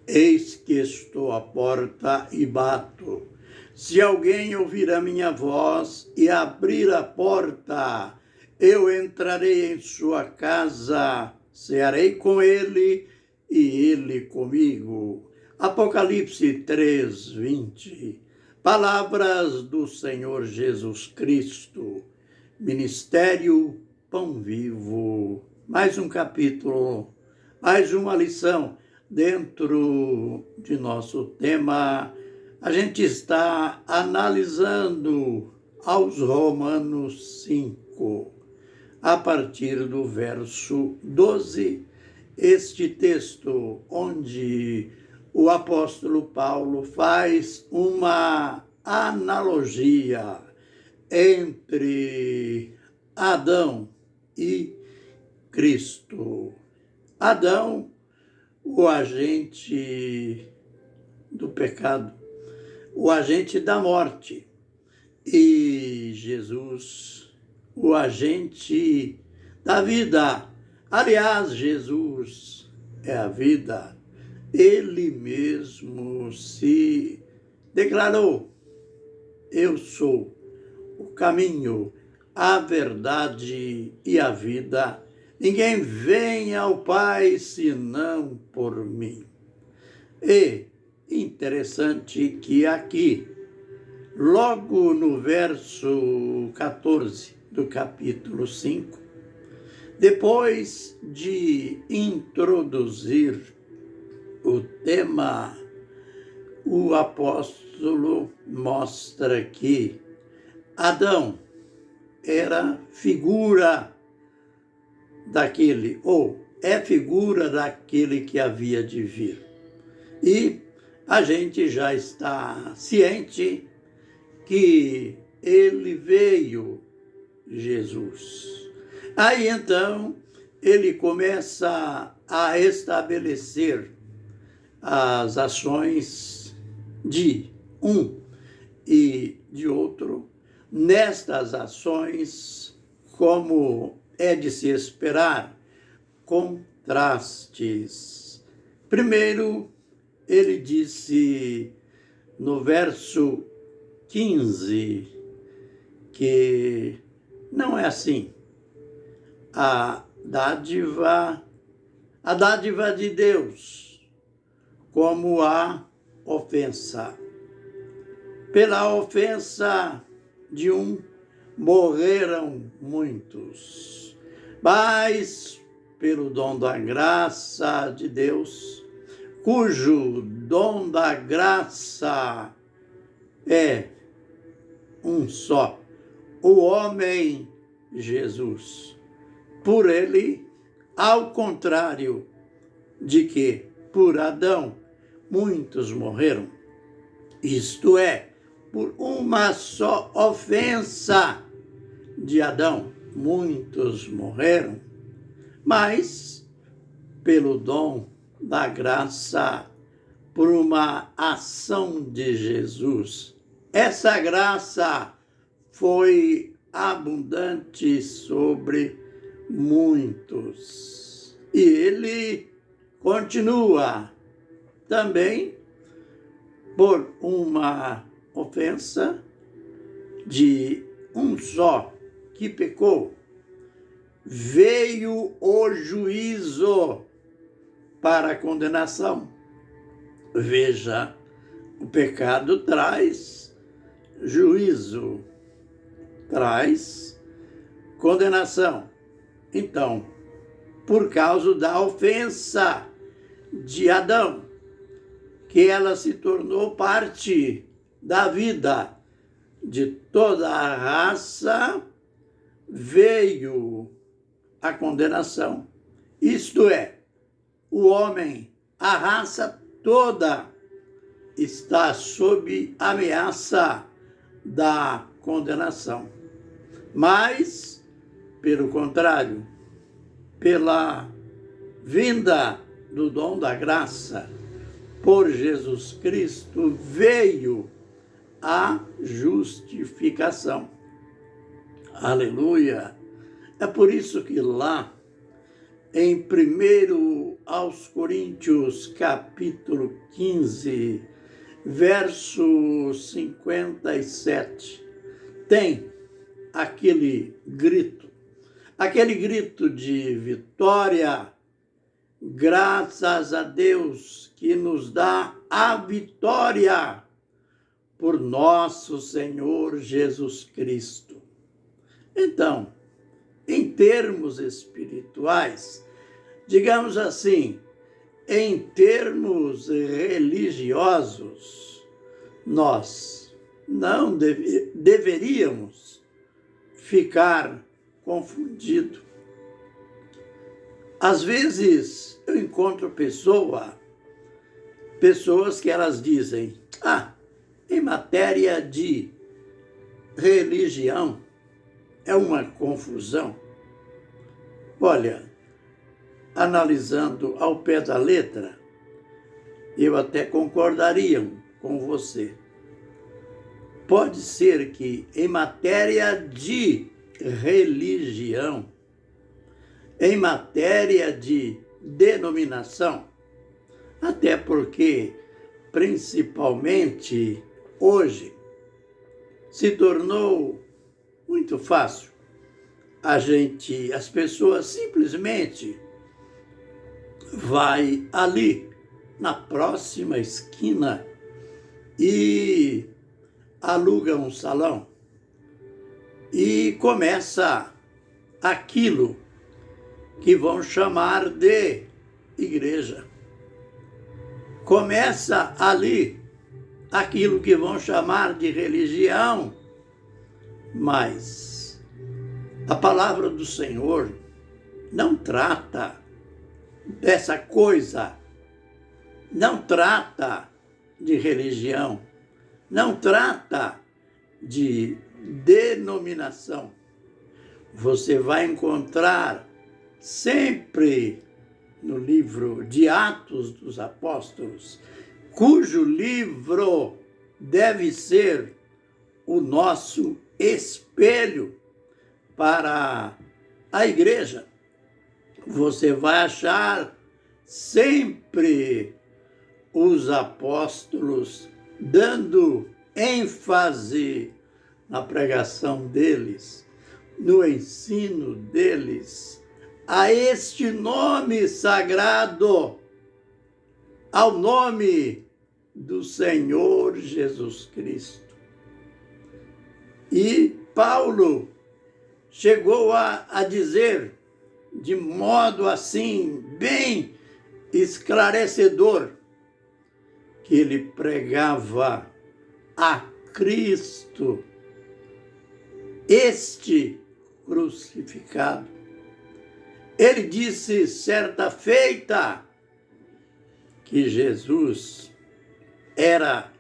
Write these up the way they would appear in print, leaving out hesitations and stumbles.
Eis que estou à porta e bato. Se alguém ouvir a minha voz e abrir a porta, eu entrarei em sua casa, cearei com ele e ele comigo. Apocalipse 3:20. Palavras do Senhor Jesus Cristo. Ministério Pão Vivo. Mais um capítulo, mais uma lição dentro de nosso tema. A gente está analisando aos Romanos 5, a partir do verso 12, este texto onde o apóstolo Paulo faz uma analogia entre Adão e Cristo. Adão, o agente do pecado, o agente da morte, e Jesus, o agente da vida. Aliás, Jesus é a vida. Ele mesmo se declarou: eu sou o caminho, a verdade e a vida. Ninguém vem ao Pai senão por mim. E interessante que aqui, logo no verso 14 do capítulo 5, depois de introduzir o tema, o apóstolo mostra que Adão era figura daquele, ou é figura daquele que havia de vir. E a gente já está ciente que ele veio, Jesus. Aí então ele começa a estabelecer as ações de um e de outro. Nestas ações, como é de se esperar, contrastes. Primeiro, ele disse no verso 15 que não é assim. A dádiva de Deus, como a ofensa. Pela ofensa de um morreram muitos, mas pelo dom da graça de Deus, cujo dom da graça é um só, o homem Jesus. Por ele, ao contrário de que por Adão muitos morreram, isto é, por uma só ofensa de Adão, muitos morreram, mas pelo dom da graça, por uma ação de Jesus. Essa graça foi abundante sobre muitos. E ele continua também por uma ofensa de um só que pecou. Veio o juízo para a condenação. Veja, o pecado traz juízo, traz condenação. Então, por causa da ofensa de Adão, que ela se tornou parte da vida de toda a raça, veio a condenação. Isto é, o homem, a raça toda, está sob ameaça da condenação. Mas, pelo contrário, pela vinda do dom da graça, por Jesus Cristo, veio a justificação. Aleluia! É por isso que lá em 1 aos Coríntios, capítulo 15, verso 57, tem aquele grito de vitória, graças a Deus que nos dá a vitória por nosso Senhor Jesus Cristo. Então, em termos espirituais, digamos assim, em termos religiosos, nós não deveríamos ficar confundidos. Às vezes eu encontro pessoas que elas dizem, em matéria de religião, é uma confusão. Olha, analisando ao pé da letra, eu até concordaria com você. Pode ser que em matéria de religião, em matéria de denominação, até porque, principalmente hoje, se tornou muito fácil as pessoas simplesmente vai ali na próxima esquina e aluga um salão e começa aquilo que vão chamar de igreja. Começa ali aquilo que vão chamar de religião, mas a palavra do Senhor não trata dessa coisa, não trata de religião, não trata de denominação. Você vai encontrar sempre no livro de Atos dos Apóstolos, cujo livro deve ser o nosso espelho para a igreja. Você vai achar sempre os apóstolos dando ênfase na pregação deles, no ensino deles, a este nome sagrado, ao nome do Senhor Jesus Cristo. E Paulo chegou a dizer, de modo assim, bem esclarecedor, que ele pregava a Cristo, este crucificado. Ele disse certa feita que Jesus era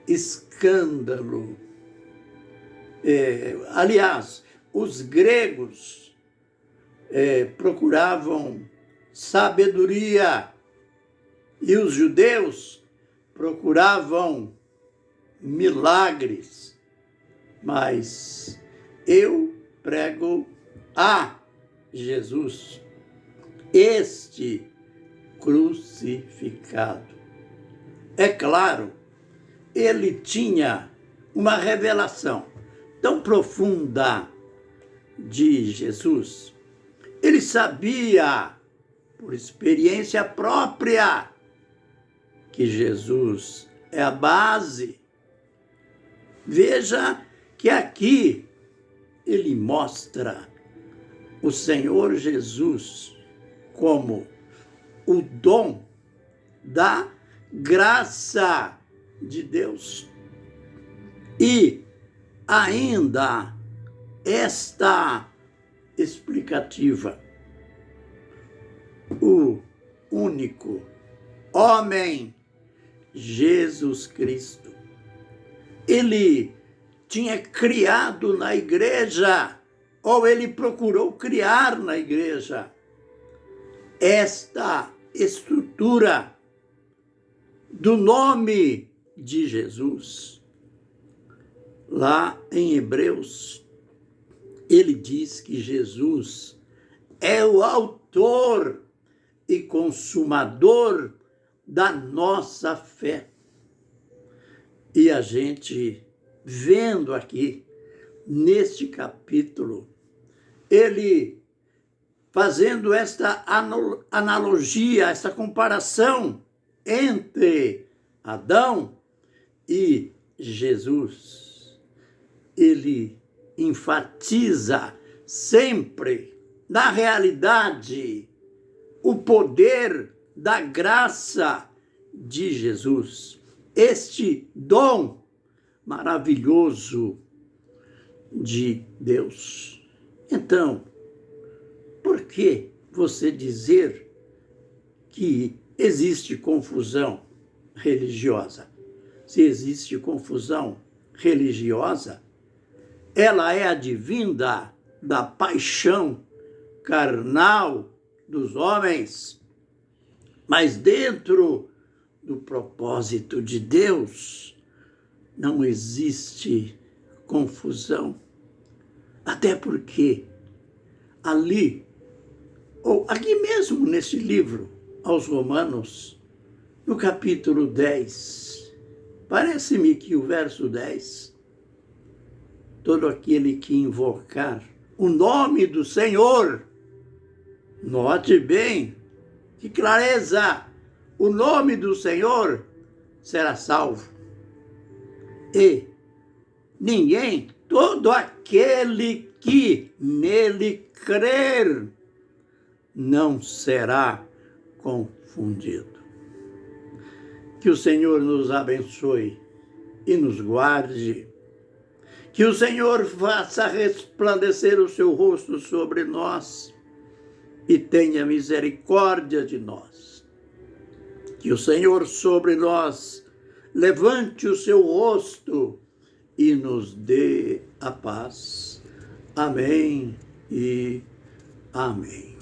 escândalo. Aliás, os gregos procuravam sabedoria e os judeus procuravam milagres, mas eu prego a Jesus, este crucificado. É claro, ele tinha uma revelação tão profunda de Jesus. Ele sabia, por experiência própria, que Jesus é a base. Veja que aqui ele mostra o Senhor Jesus como o dom da graça de Deus. E ainda esta explicativa: o único homem, Jesus Cristo. Ele tinha criado na igreja, ou ele procurou criar na igreja, esta estrutura do nome de Jesus. Lá em Hebreus, ele diz que Jesus é o autor e consumador da nossa fé. E a gente, vendo aqui, neste capítulo, ele fazendo esta analogia, esta comparação entre Adão e Jesus, ele enfatiza sempre, na realidade, o poder da graça de Jesus. Este dom maravilhoso de Deus. Então, por que você dizer que existe confusão religiosa? Se existe confusão religiosa, ela é advinda da paixão carnal dos homens, mas dentro do propósito de Deus não existe confusão. Até porque ali, ou aqui mesmo nesse livro, aos Romanos, no capítulo 10, parece-me que o verso 10, todo aquele que invocar o nome do Senhor, note bem, que clareza, o nome do Senhor será salvo. E ninguém, todo aquele que nele crer, não será confundido. Que o Senhor nos abençoe e nos guarde. Que o Senhor faça resplandecer o seu rosto sobre nós e tenha misericórdia de nós. Que o Senhor sobre nós levante o seu rosto e nos dê a paz. Amém e amém.